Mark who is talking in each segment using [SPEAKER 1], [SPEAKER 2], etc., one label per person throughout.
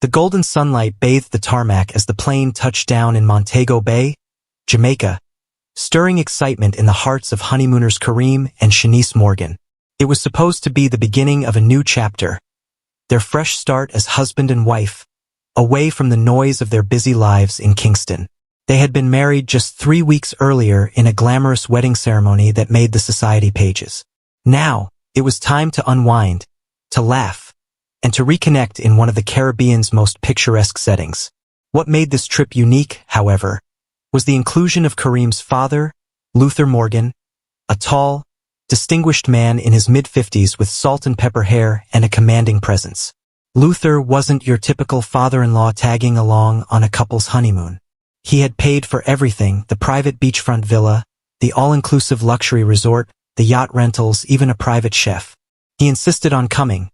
[SPEAKER 1] The golden sunlight bathed the tarmac as the plane touched down in Montego Bay, Jamaica, stirring excitement in the hearts of honeymooners Kareem and Shanice Morgan. It was supposed to be the beginning of a new chapter, their fresh start as husband and wife, away from the noise of their busy lives in Kingston. They had been married just 3 weeks earlier in a glamorous wedding ceremony that made the society pages. Now, it was time to unwind, to laugh, and to reconnect in one of the Caribbean's most picturesque settings. What made this trip unique, however, was the inclusion of Kareem's father, Luther Morgan, a tall, distinguished man in his mid-50s with salt and pepper hair and a commanding presence. Luther wasn't your typical father-in-law tagging along on a couple's honeymoon. He had paid for everything: the private beachfront villa, the all-inclusive luxury resort, the yacht rentals, even a private chef. He insisted on coming,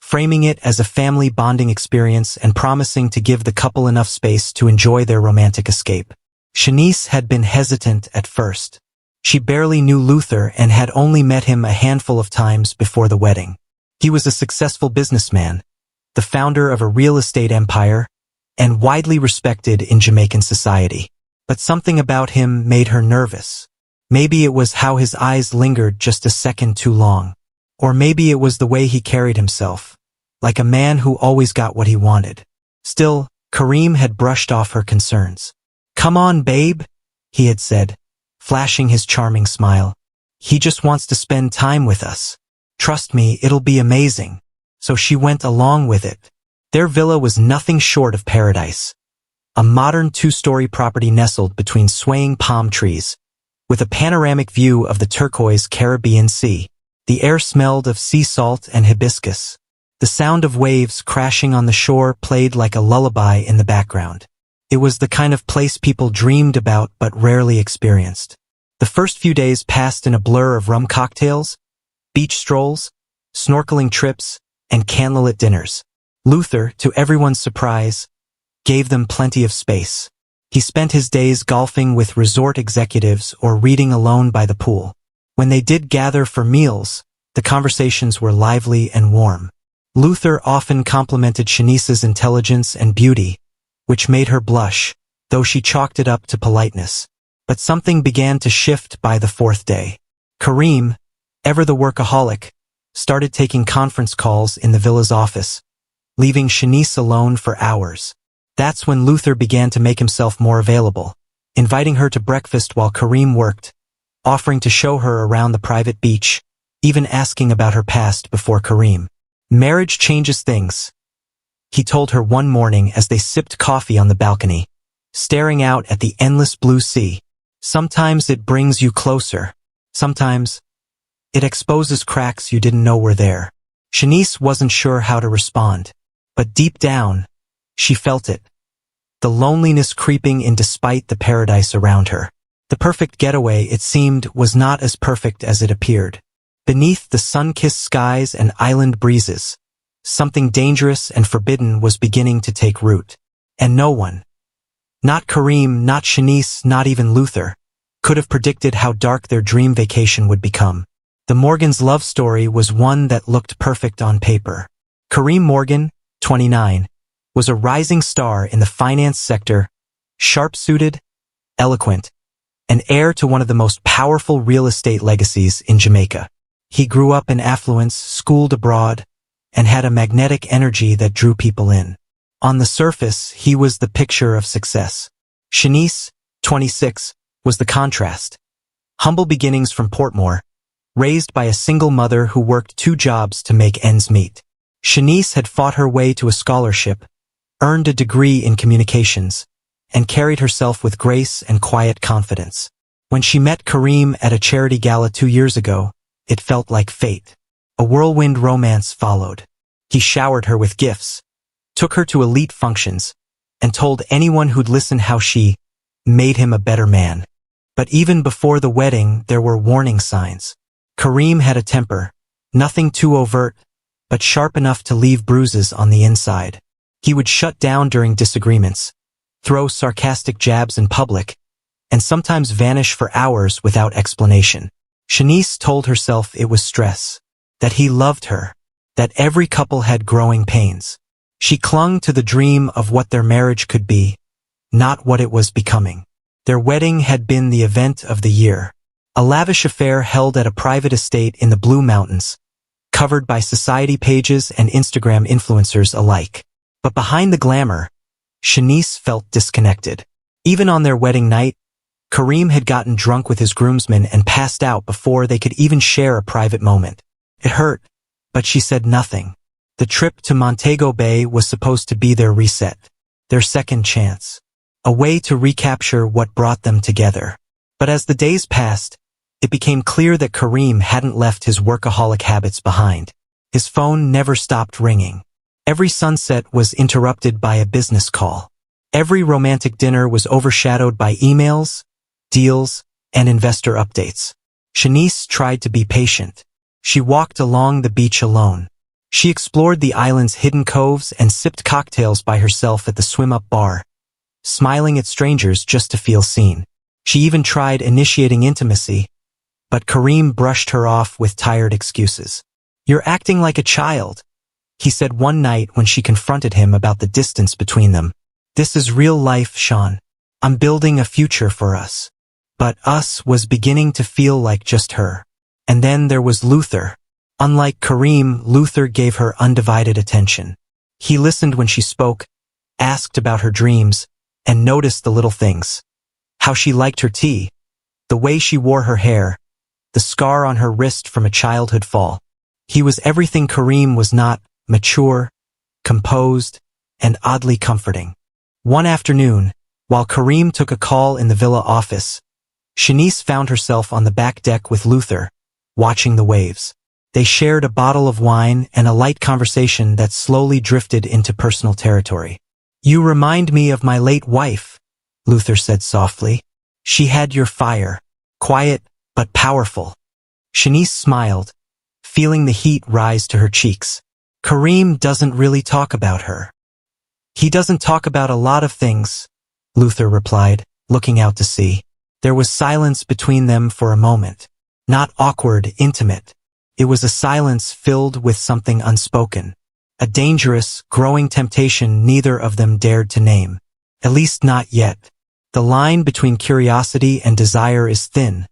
[SPEAKER 1] framing it as a family bonding experience and promising to give the couple enough space to enjoy their romantic escape. Shanice had been hesitant at first. She barely knew Luther and had only met him a handful of times before the wedding. He was a successful businessman, the founder of a real estate empire, and widely respected in Jamaican society. But something about him made her nervous. Maybe it was how his eyes lingered just a second too long. Or maybe it was the way he carried himself, like a man who always got what he wanted. Still, Kareem had brushed off her concerns. "Come on, babe," he had said, flashing his charming smile. "He just wants to spend time with us. Trust me, it'll be amazing." So she went along with it. Their villa was nothing short of paradise. A modern 2-story property nestled between swaying palm trees, with a panoramic view of the turquoise Caribbean Sea. The air smelled of sea salt and hibiscus. The sound of waves crashing on the shore played like a lullaby in the background. It was the kind of place people dreamed about but rarely experienced. The first few days passed in a blur of rum cocktails, beach strolls, snorkeling trips, and candlelit dinners. Luther, to everyone's surprise, gave them plenty of space. He spent his days golfing with resort executives or reading alone by the pool. When they did gather for meals, the conversations were lively and warm. Luther often complimented Shanice's intelligence and beauty, which made her blush, though she chalked it up to politeness. But something began to shift by the 4th day. Kareem, ever the workaholic, started taking conference calls in the villa's office, leaving Shanice alone for hours. That's when Luther began to make himself more available, inviting her to breakfast while Kareem worked, offering to show her around the private beach, even asking about her past before Kareem. "Marriage changes things," he told her one morning as they sipped coffee on the balcony, staring out at the endless blue sea. "Sometimes it brings you closer. Sometimes it exposes cracks you didn't know were there." Shanice wasn't sure how to respond, but deep down, she felt it. The loneliness creeping in despite the paradise around her. The perfect getaway, it seemed, was not as perfect as it appeared. Beneath the sun-kissed skies and island breezes, something dangerous and forbidden was beginning to take root. And no one, not Kareem, not Shanice, not even Luther, could have predicted how dark their dream vacation would become. The Morgans' love story was one that looked perfect on paper. Kareem Morgan, 29, was a rising star in the finance sector, sharp-suited, eloquent, and heir to one of the most powerful real estate legacies in Jamaica. He grew up in affluence, schooled abroad, and had a magnetic energy that drew people in. On the surface, he was the picture of success. Shanice, 26, was the contrast. Humble beginnings from Portmore, raised by a single mother who worked 2 jobs to make ends meet. Shanice had fought her way to a scholarship, earned a degree in communications, and carried herself with grace and quiet confidence. When she met Kareem at a charity gala 2 years ago, it felt like fate. A whirlwind romance followed. He showered her with gifts, took her to elite functions, and told anyone who'd listen how she made him a better man. But even before the wedding, there were warning signs. Kareem had a temper, nothing too overt, but sharp enough to leave bruises on the inside. He would shut down during disagreements, throw sarcastic jabs in public, and sometimes vanish for hours without explanation. Shanice told herself it was stress, that he loved her, that every couple had growing pains. She clung to the dream of what their marriage could be, not what it was becoming. Their wedding had been the event of the year. A lavish affair held at a private estate in the Blue Mountains, covered by society pages and Instagram influencers alike. But behind the glamour, Shanice felt disconnected. Even on their wedding night, Kareem had gotten drunk with his groomsmen and passed out before they could even share a private moment. It hurt, but she said nothing. The trip to Montego Bay was supposed to be their reset, their second chance, a way to recapture what brought them together. But as the days passed, it became clear that Kareem hadn't left his workaholic habits behind. His phone never stopped ringing. Every sunset was interrupted by a business call. Every romantic dinner was overshadowed by emails, deals, and investor updates. Shanice tried to be patient. She walked along the beach alone. She explored the island's hidden coves and sipped cocktails by herself at the swim-up bar, smiling at strangers just to feel seen. She even tried initiating intimacy, but Kareem brushed her off with tired excuses. "You're acting like a child," he said one night when she confronted him about the distance between them. "This is real life, Sean. I'm building a future for us." But us was beginning to feel like just her. And then there was Luther. Unlike Kareem, Luther gave her undivided attention. He listened when she spoke, asked about her dreams, and noticed the little things. How she liked her tea, the way she wore her hair, the scar on her wrist from a childhood fall. He was everything Kareem was not: mature, composed, and oddly comforting. One afternoon, while Kareem took a call in the villa office, Shanice found herself on the back deck with Luther, watching the waves. They shared a bottle of wine and a light conversation that slowly drifted into personal territory. "You remind me of my late wife," Luther said softly. "She had your fire, quiet but powerful." Shanice smiled, feeling the heat rise to her cheeks. "Kareem doesn't really talk about her." "He doesn't talk about a lot of things," Luther replied, looking out to sea. There was silence between them for a moment. Not awkward, intimate. It was a silence filled with something unspoken. A dangerous, growing temptation neither of them dared to name. At least not yet. The line between curiosity and desire is thin,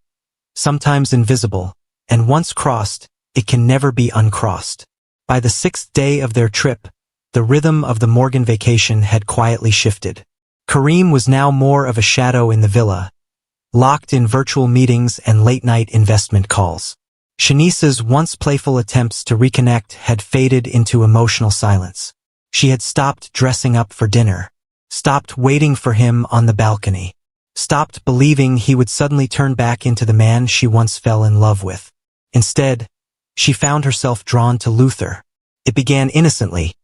[SPEAKER 1] sometimes invisible, and once crossed, it can never be uncrossed. By the 6th day of their trip, the rhythm of the Morgan vacation had quietly shifted. Kareem was now more of a shadow in the villa, locked in virtual meetings and late-night investment calls. Shanice's once playful attempts to reconnect had faded into emotional silence. She had stopped dressing up for dinner, stopped waiting for him on the balcony, stopped believing he would suddenly turn back into the man she once fell in love with. Instead, she found herself drawn to Luther. It began innocently: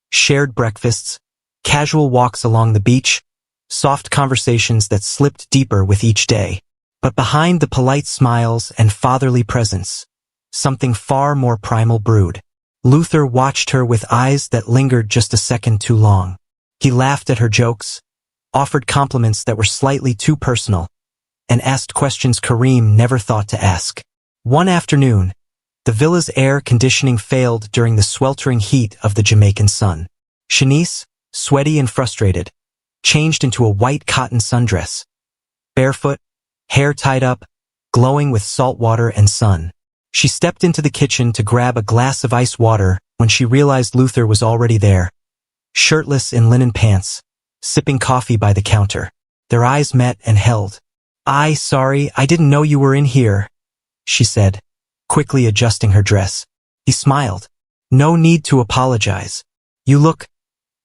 [SPEAKER 1] shared breakfasts, casual walks along the beach, soft conversations that slipped deeper with each day. But behind the polite smiles and fatherly presence, something far more primal brewed. Luther watched her with eyes that lingered just a second too long. He laughed at her jokes, offered compliments that were slightly too personal, and asked questions Kareem never thought to ask. One afternoon, the villa's air conditioning failed during the sweltering heat of the Jamaican sun. Shanice, sweaty and frustrated, changed into a white cotton sundress, barefoot, hair tied up, glowing with salt water and sun. She stepped into the kitchen to grab a glass of ice water when she realized Luther was already there, shirtless in linen pants, sipping coffee by the counter. Their eyes met and held. Sorry, I didn't know you were in here," she said, quickly adjusting her dress. He smiled. "No need to apologize. You look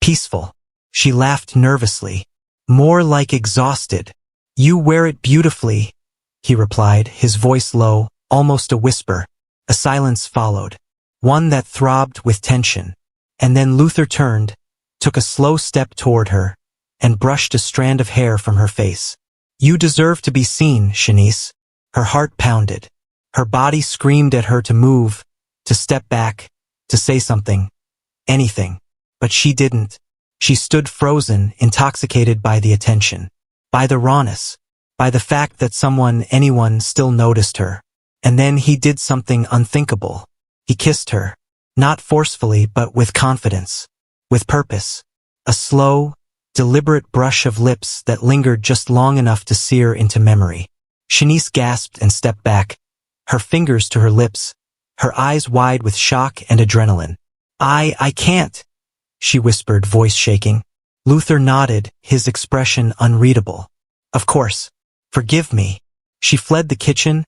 [SPEAKER 1] peaceful." She laughed nervously. "More like exhausted." "You wear it beautifully," he replied, his voice low, almost a whisper. A silence followed, one that throbbed with tension. And then Luther turned, took a slow step toward her, and brushed a strand of hair from her face. "You deserve to be seen, Shanice." Her heart pounded. Her body screamed at her to move, to step back, to say something, anything. But she didn't. She stood frozen, intoxicated by the attention, by the rawness, by the fact that anyone still noticed her. And then he did something unthinkable. He kissed her, not forcefully but with confidence. with purpose. A slow, deliberate brush of lips that lingered just long enough to sear into memory. Shanice gasped and stepped back, her fingers to her lips, her eyes wide with shock and adrenaline. I can't, she whispered, voice shaking. Luther nodded, his expression unreadable. Of course. Forgive me. She fled the kitchen,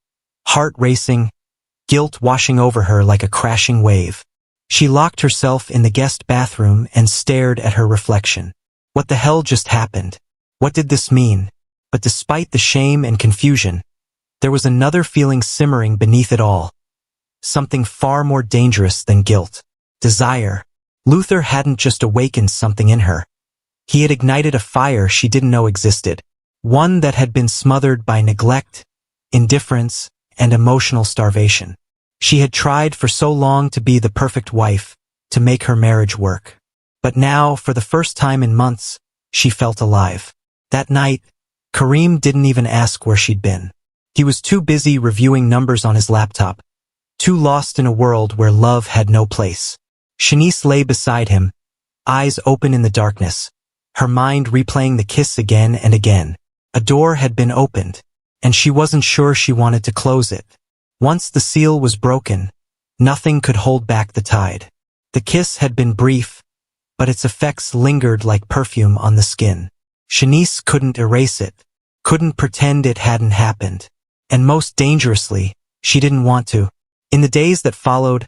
[SPEAKER 1] heart racing, guilt washing over her like a crashing wave. She locked herself in the guest bathroom and stared at her reflection. What the hell just happened? What did this mean? But despite the shame and confusion, there was another feeling simmering beneath it all. Something far more dangerous than guilt. Desire. Luther hadn't just awakened something in her. He had ignited a fire she didn't know existed. One that had been smothered by neglect, indifference, and emotional starvation. She had tried for so long to be the perfect wife, to make her marriage work. But now, for the first time in months, she felt alive. That night, Kareem didn't even ask where she'd been. He was too busy reviewing numbers on his laptop, too lost in a world where love had no place. Shanice lay beside him, eyes open in the darkness, her mind replaying the kiss again and again. A door had been opened, and she wasn't sure she wanted to close it. Once the seal was broken, nothing could hold back the tide. The kiss had been brief, but its effects lingered like perfume on the skin. Shanice couldn't erase it, couldn't pretend it hadn't happened. And most dangerously, she didn't want to. In the days that followed,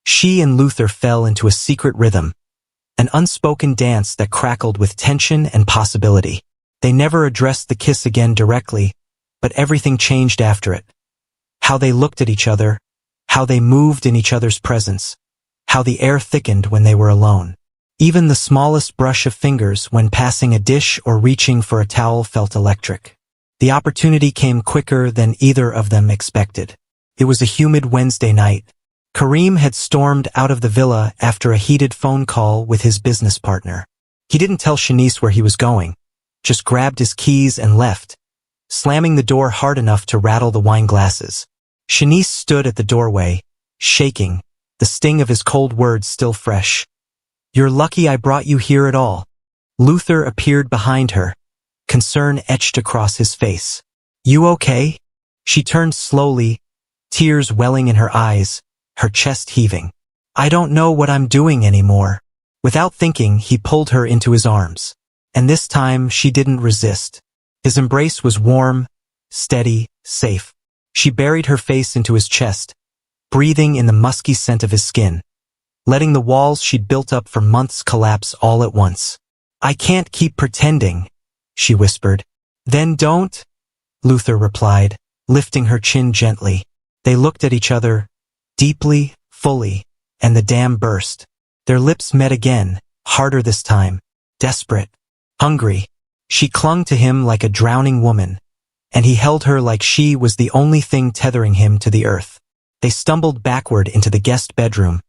[SPEAKER 1] she and Luther fell into a secret rhythm, an unspoken dance that crackled with tension and possibility. They never addressed the kiss again directly, but everything changed after it. How they looked at each other, how they moved in each other's presence, how the air thickened when they were alone. Even the smallest brush of fingers when passing a dish or reaching for a towel felt electric. The opportunity came quicker than either of them expected. It was a humid Wednesday night. Kareem had stormed out of the villa after a heated phone call with his business partner. He didn't tell Shanice where he was going, just grabbed his keys and left, slamming the door hard enough to rattle the wine glasses. Shanice stood at the doorway, shaking, the sting of his cold words still fresh. "You're lucky I brought you here at all." Luther appeared behind her, concern etched across his face. "You okay?" She turned slowly, tears welling in her eyes, her chest heaving. "I don't know what I'm doing anymore." Without thinking, he pulled her into his arms. And this time, she didn't resist. His embrace was warm, steady, safe. She buried her face into his chest, breathing in the musky scent of his skin, letting the walls she'd built up for months collapse all at once. "I can't keep pretending," she whispered. "Then don't," Luther replied, lifting her chin gently. They looked at each other, deeply, fully, and the dam burst. Their lips met again, harder this time, desperate, hungry. She clung to him like a drowning woman, and he held her like she was the only thing tethering him to the earth. They stumbled backward into the guest bedroom,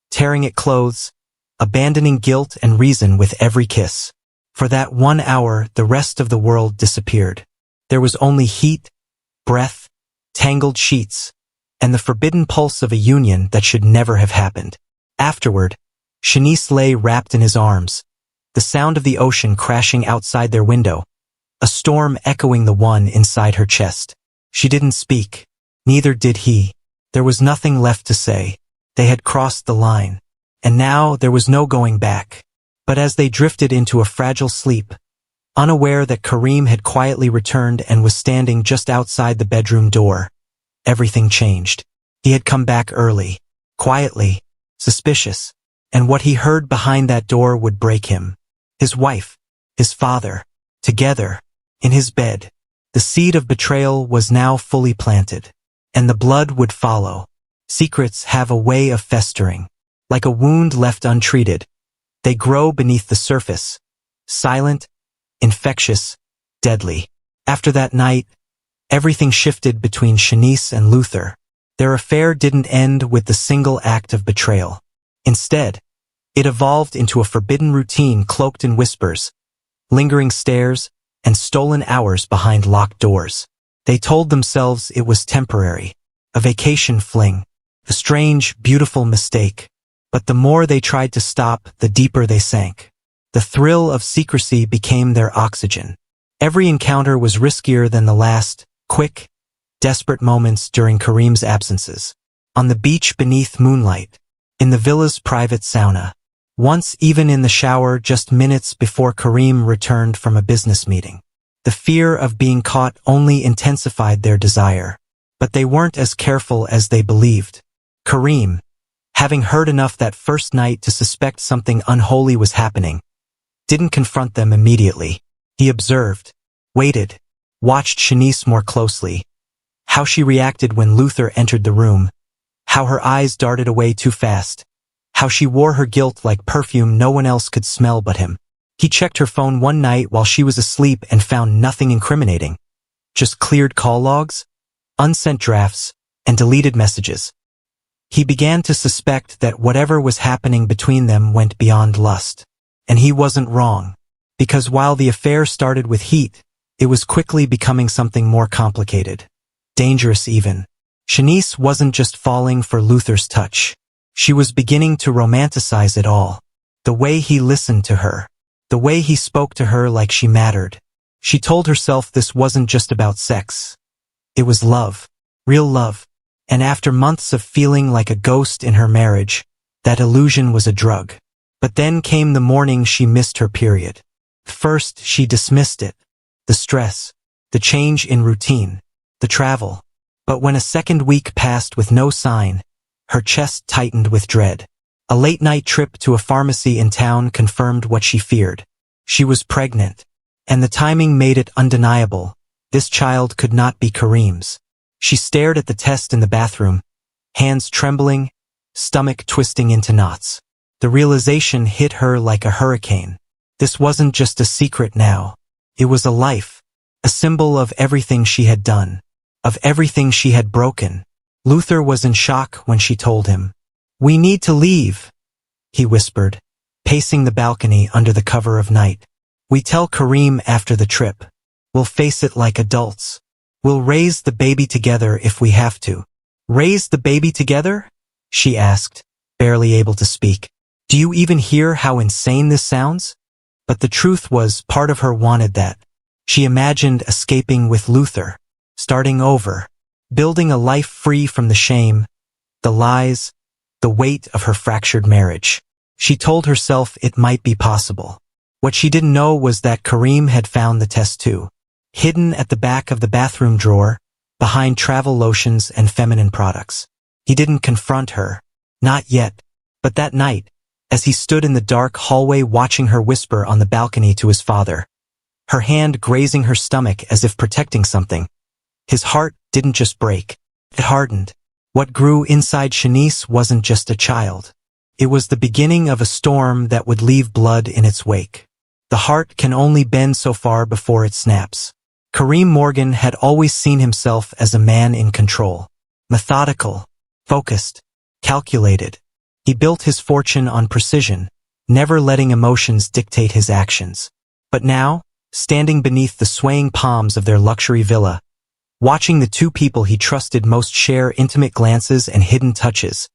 [SPEAKER 1] tearing at clothes, abandoning guilt and reason with every kiss. For that 1 hour, the rest of the world disappeared. There was only heat, breath, tangled sheets, and the forbidden pulse of a union that should never have happened. Afterward, Shanice lay wrapped in his arms, the sound of the ocean crashing outside their window, a storm echoing the one inside her chest. She didn't speak. Neither did he. There was nothing left to say. They had crossed the line, and now there was no going back. But as they drifted into a fragile sleep, unaware that Kareem had quietly returned and was standing just outside the bedroom door, everything changed. He had come back early, quietly, suspicious, and what he heard behind that door would break him. His wife, his father, together, in his bed. The seed of betrayal was now fully planted, and the blood would follow. Secrets have a way of festering. Like a wound left untreated, they grow beneath the surface, silent, infectious, deadly. After that night, everything shifted between Shanice and Luther. Their affair didn't end with the single act of betrayal. Instead, it evolved into a forbidden routine cloaked in whispers, lingering stares, and stolen hours behind locked doors. They told themselves it was temporary, a vacation fling, a strange, beautiful mistake. But the more they tried to stop, the deeper they sank. The thrill of secrecy became their oxygen. Every encounter was riskier than the last, quick, desperate moments during Kareem's absences. On the beach beneath moonlight, in the villa's private sauna, once even in the shower just minutes before Kareem returned from a business meeting. The fear of being caught only intensified their desire. But they weren't as careful as they believed. Kareem, having heard enough that first night to suspect something unholy was happening, didn't confront them immediately. He observed, waited, watched Shanice more closely. How she reacted when Luther entered the room. How her eyes darted away too fast. How she wore her guilt like perfume no one else could smell but him. He checked her phone one night while she was asleep and found nothing incriminating. Just cleared call logs, unsent drafts, and deleted messages. He began to suspect that whatever was happening between them went beyond lust. And he wasn't wrong. Because while the affair started with heat, it was quickly becoming something more complicated. Dangerous even. Shanice wasn't just falling for Luther's touch. She was beginning to romanticize it all. The way he listened to her. The way he spoke to her like she mattered. She told herself this wasn't just about sex. It was love. Real love. And after months of feeling like a ghost in her marriage, that illusion was a drug. But then came the morning she missed her period. First, she dismissed it. The stress. The change in routine. The travel. But when a second week passed with no sign, her chest tightened with dread. A late-night trip to a pharmacy in town confirmed what she feared. She was pregnant. And the timing made it undeniable. This child could not be Kareem's. She stared at the test in the bathroom, hands trembling, stomach twisting into knots. The realization hit her like a hurricane. This wasn't just a secret now. It was a life, a symbol of everything she had done, of everything she had broken. Luther was in shock when she told him. "We need to leave," he whispered, pacing the balcony under the cover of night. "We tell Kareem after the trip. We'll face it like adults. We'll raise the baby together if we have to." "Raise the baby together?" she asked, barely able to speak. "Do you even hear how insane this sounds?" But the truth was, part of her wanted that. She imagined escaping with Luther, starting over, building a life free from the shame, the lies, the weight of her fractured marriage. She told herself it might be possible. What she didn't know was that Kareem had found the test too. Hidden at the back of the bathroom drawer, behind travel lotions and feminine products. He didn't confront her. Not yet. But that night, as he stood in the dark hallway watching her whisper on the balcony to his father, her hand grazing her stomach as if protecting something, his heart didn't just break. It hardened. What grew inside Shanice wasn't just a child. It was the beginning of a storm that would leave blood in its wake. The heart can only bend so far before it snaps. Kareem Morgan had always seen himself as a man in control. Methodical, focused, calculated. He built his fortune on precision, never letting emotions dictate his actions. But now, standing beneath the swaying palms of their luxury villa, watching the two people he trusted most share intimate glances and hidden touches,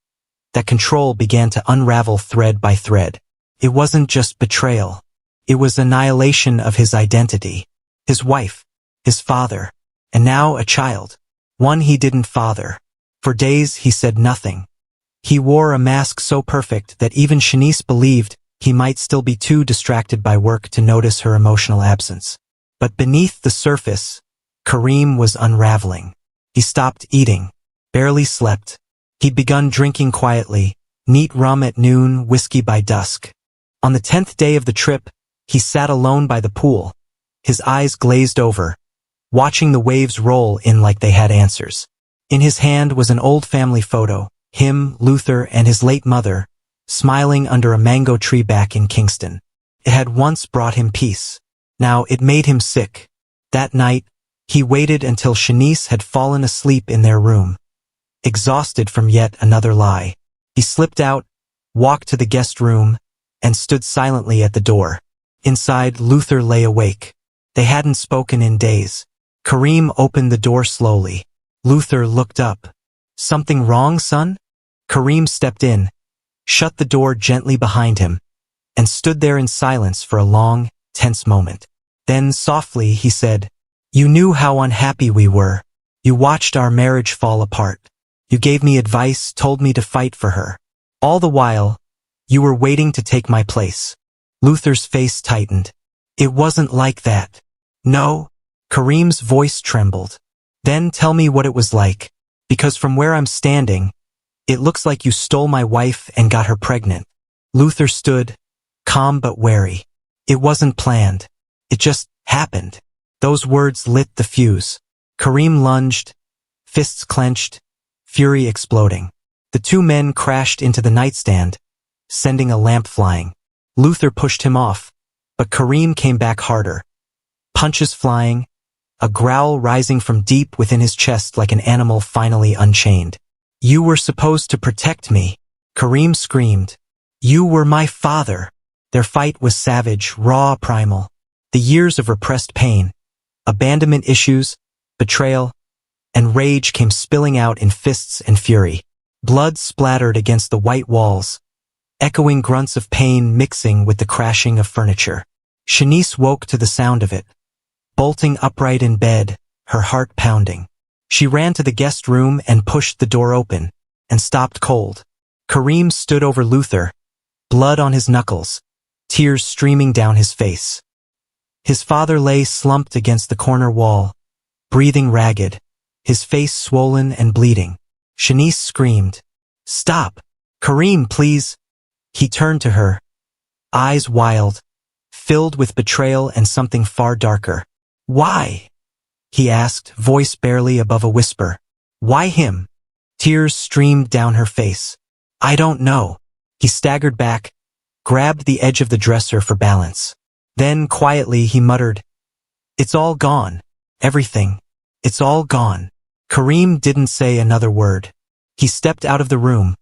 [SPEAKER 1] that control began to unravel thread by thread. It wasn't just betrayal. It was annihilation of his identity. His wife, his father, and now a child. One he didn't father. For days he said nothing. He wore a mask so perfect that even Shanice believed he might still be too distracted by work to notice her emotional absence. But beneath the surface, Kareem was unraveling. He stopped eating, barely slept. He'd begun drinking quietly, neat rum at noon, whiskey by dusk. On the 10th day of the trip, he sat alone by the pool, his eyes glazed over, watching the waves roll in like they had answers. In his hand was an old family photo, him, Luther, and his late mother, smiling under a mango tree back in Kingston. It had once brought him peace. Now it made him sick. That night, he waited until Shanice had fallen asleep in their room. Exhausted from yet another lie, he slipped out, walked to the guest room, and stood silently at the door. Inside, Luther lay awake. They hadn't spoken in days. Kareem opened the door slowly. Luther looked up. "Something wrong, son?" Kareem stepped in, shut the door gently behind him, and stood there in silence for a long, tense moment. Then softly he said, "You knew how unhappy we were. You watched our marriage fall apart. You gave me advice, told me to fight for her. All the while, you were waiting to take my place." Luther's face tightened. "It wasn't like that." "No?" Kareem's voice trembled. "Then tell me what it was like, because from where I'm standing, it looks like you stole my wife and got her pregnant." Luther stood, calm but wary. "It wasn't planned. It just happened." Those words lit the fuse. Kareem lunged, fists clenched, fury exploding. The two men crashed into the nightstand, sending a lamp flying. Luther pushed him off, but Kareem came back harder. Punches flying, a growl rising from deep within his chest like an animal finally unchained. "You were supposed to protect me," Kareem screamed. "You were my father." Their fight was savage, raw, primal. The years of repressed pain, abandonment issues, betrayal, and rage came spilling out in fists and fury. Blood splattered against the white walls, echoing grunts of pain mixing with the crashing of furniture. Shanice woke to the sound of it, bolting upright in bed, her heart pounding. She ran to the guest room and pushed the door open, and stopped cold. Kareem stood over Luther, blood on his knuckles, tears streaming down his face. His father lay slumped against the corner wall, breathing ragged, his face swollen and bleeding. Shanice screamed, "Stop! Kareem, please!" He turned to her, eyes wild, filled with betrayal and something far darker. "Why?" he asked, voice barely above a whisper. "Why him?" Tears streamed down her face. "I don't know." He staggered back, grabbed the edge of the dresser for balance. Then quietly he muttered, "It's all gone. Everything. It's all gone." Kareem didn't say another word. He stepped out of the room,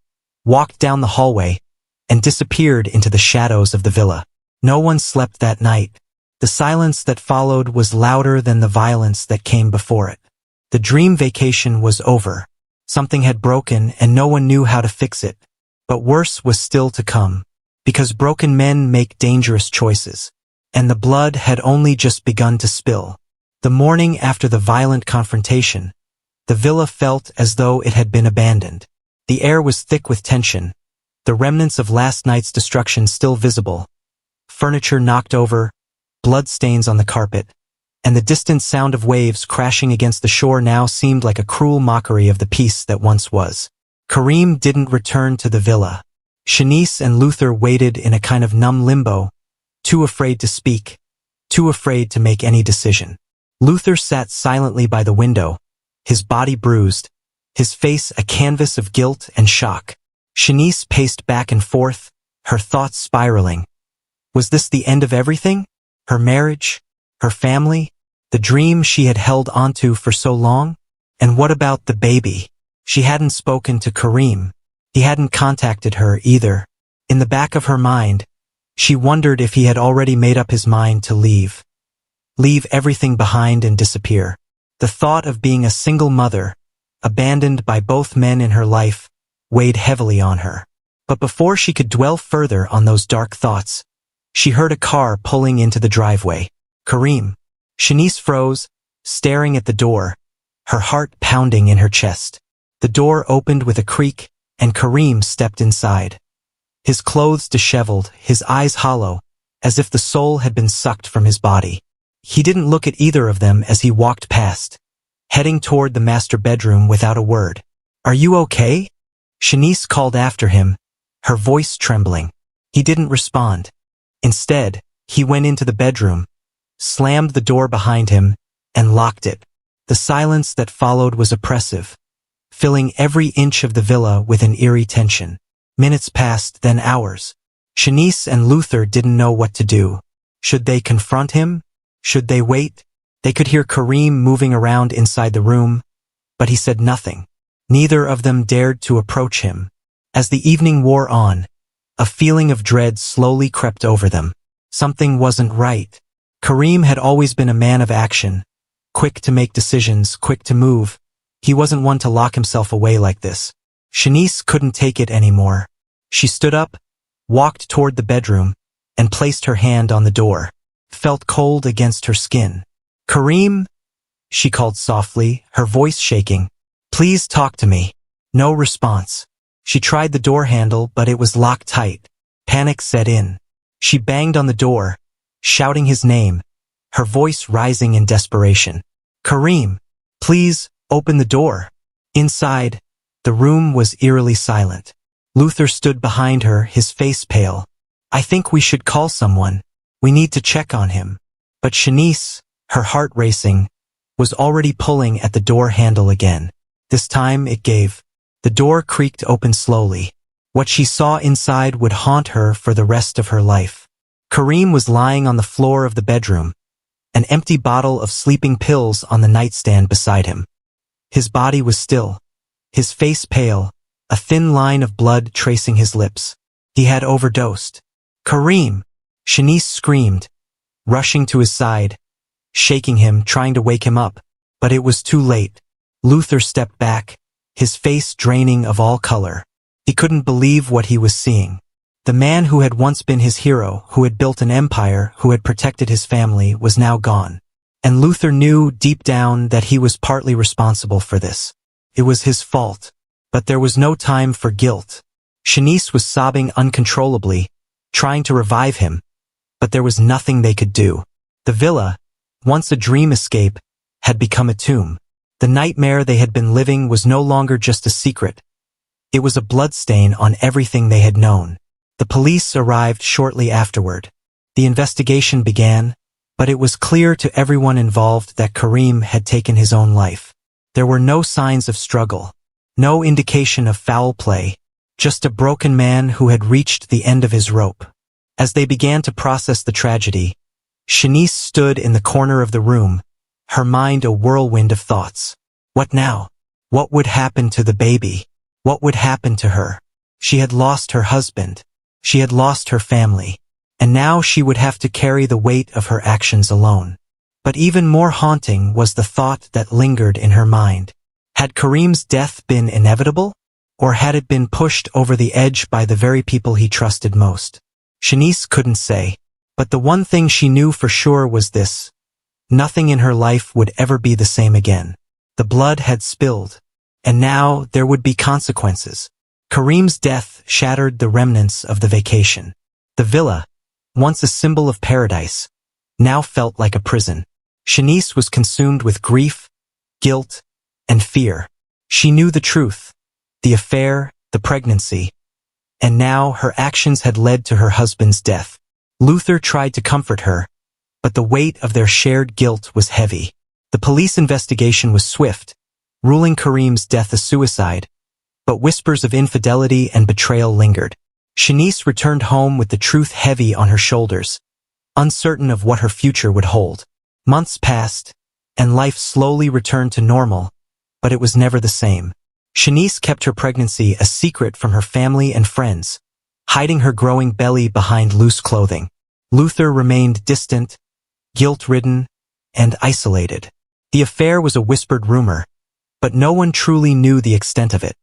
[SPEAKER 1] walked down the hallway, and disappeared into the shadows of the villa. No one slept that night. The silence that followed was louder than the violence that came before it. The dream vacation was over. Something had broken and no one knew how to fix it. But worse was still to come, because broken men make dangerous choices. And the blood had only just begun to spill. The morning after the violent confrontation, the villa felt as though it had been abandoned. The air was thick with tension, the remnants of last night's destruction still visible. Furniture knocked over, bloodstains on the carpet, and the distant sound of waves crashing against the shore now seemed like a cruel mockery of the peace that once was. Kareem didn't return to the villa. Shanice and Luther waited in a kind of numb limbo, too afraid to speak, too afraid to make any decision. Luther sat silently by the window, his body bruised, his face a canvas of guilt and shock. Shanice paced back and forth, her thoughts spiraling. Was this the end of everything? Her marriage? Her family? The dream she had held onto for so long? And what about the baby? She hadn't spoken to Kareem. He hadn't contacted her either. In the back of her mind, she wondered if he had already made up his mind to leave. Leave everything behind and disappear. The thought of being a single mother, abandoned by both men in her life, weighed heavily on her. But before she could dwell further on those dark thoughts, she heard a car pulling into the driveway. Kareem. Shanice froze, staring at the door, her heart pounding in her chest. The door opened with a creak, and Kareem stepped inside. His clothes disheveled, his eyes hollow, as if the soul had been sucked from his body. He didn't look at either of them as he walked past, heading toward the master bedroom without a word. "Are you okay?" Shanice called after him, her voice trembling. He didn't respond. Instead, he went into the bedroom, slammed the door behind him, and locked it. The silence that followed was oppressive, filling every inch of the villa with an eerie tension. Minutes passed, then hours. Shanice and Luther didn't know what to do. Should they confront him? Should they wait? They could hear Kareem moving around inside the room, but he said nothing. Neither of them dared to approach him. As the evening wore on, a feeling of dread slowly crept over them. Something wasn't right. Kareem had always been a man of action, quick to make decisions, quick to move. He wasn't one to lock himself away like this. Shanice couldn't take it anymore. She stood up, walked toward the bedroom, and placed her hand on the door. Felt cold against her skin. "Kareem?" she called softly, her voice shaking. "Please talk to me." No response. She tried the door handle, but it was locked tight. Panic set in. She banged on the door, shouting his name, her voice rising in desperation. "Kareem, please, open the door." Inside, the room was eerily silent. Luther stood behind her, his face pale. "I think we should call someone. We need to check on him." But Shanice, her heart racing, was already pulling at the door handle again. This time it gave. The door creaked open slowly. What she saw inside would haunt her for the rest of her life. Kareem was lying on the floor of the bedroom, an empty bottle of sleeping pills on the nightstand beside him. His body was still, his face pale, a thin line of blood tracing his lips. He had overdosed. "Kareem!" Shanice screamed, rushing to his side, shaking him, trying to wake him up. But it was too late. Luther stepped back, his face draining of all color. He couldn't believe what he was seeing. The man who had once been his hero, who had built an empire, who had protected his family, was now gone. And Luther knew deep down that he was partly responsible for this. It was his fault. But there was no time for guilt. Shanice was sobbing uncontrollably, trying to revive him, but there was nothing they could do. The villa, once a dream escape, had become a tomb. The nightmare they had been living was no longer just a secret. It was a bloodstain on everything they had known. The police arrived shortly afterward. The investigation began, but it was clear to everyone involved that Kareem had taken his own life. There were no signs of struggle, no indication of foul play, just a broken man who had reached the end of his rope. As they began to process the tragedy, Shanice stood in the corner of the room, her mind a whirlwind of thoughts. What now? What would happen to the baby? What would happen to her? She had lost her husband. She had lost her family. And now she would have to carry the weight of her actions alone. But even more haunting was the thought that lingered in her mind. Had Kareem's death been inevitable? Or had it been pushed over the edge by the very people he trusted most? Shanice couldn't say. But the one thing she knew for sure was this. Nothing in her life would ever be the same again. The blood had spilled, and now there would be consequences. Kareem's death shattered the remnants of the vacation. The villa, once a symbol of paradise, now felt like a prison. Shanice was consumed with grief, guilt, and fear. She knew the truth, the affair, the pregnancy, and now her actions had led to her husband's death. Luther tried to comfort her, but the weight of their shared guilt was heavy. The police investigation was swift, ruling Kareem's death a suicide, but whispers of infidelity and betrayal lingered. Shanice returned home with the truth heavy on her shoulders, uncertain of what her future would hold. Months passed, and life slowly returned to normal, but it was never the same. Shanice kept her pregnancy a secret from her family and friends, hiding her growing belly behind loose clothing. Luther remained distant, guilt-ridden, and isolated. The affair was a whispered rumor, but no one truly knew the extent of it,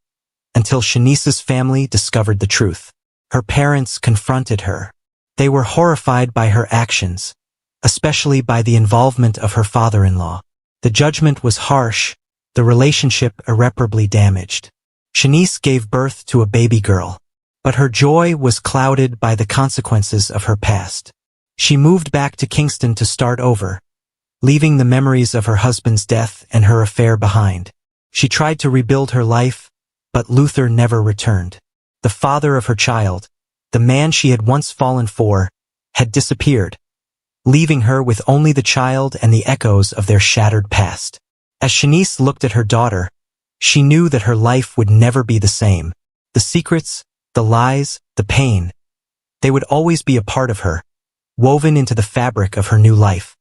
[SPEAKER 1] until Shanice's family discovered the truth. Her parents confronted her. They were horrified by her actions, especially by the involvement of her father-in-law. The judgment was harsh, the relationship irreparably damaged. Shanice gave birth to a baby girl, but her joy was clouded by the consequences of her past. She moved back to Kingston to start over, leaving the memories of her husband's death and her affair behind. She tried to rebuild her life, but Luther never returned. The father of her child, the man she had once fallen for, had disappeared, leaving her with only the child and the echoes of their shattered past. As Shanice looked at her daughter, she knew that her life would never be the same. The secrets, the lies, the pain, they would always be a part of her, woven into the fabric of her new life.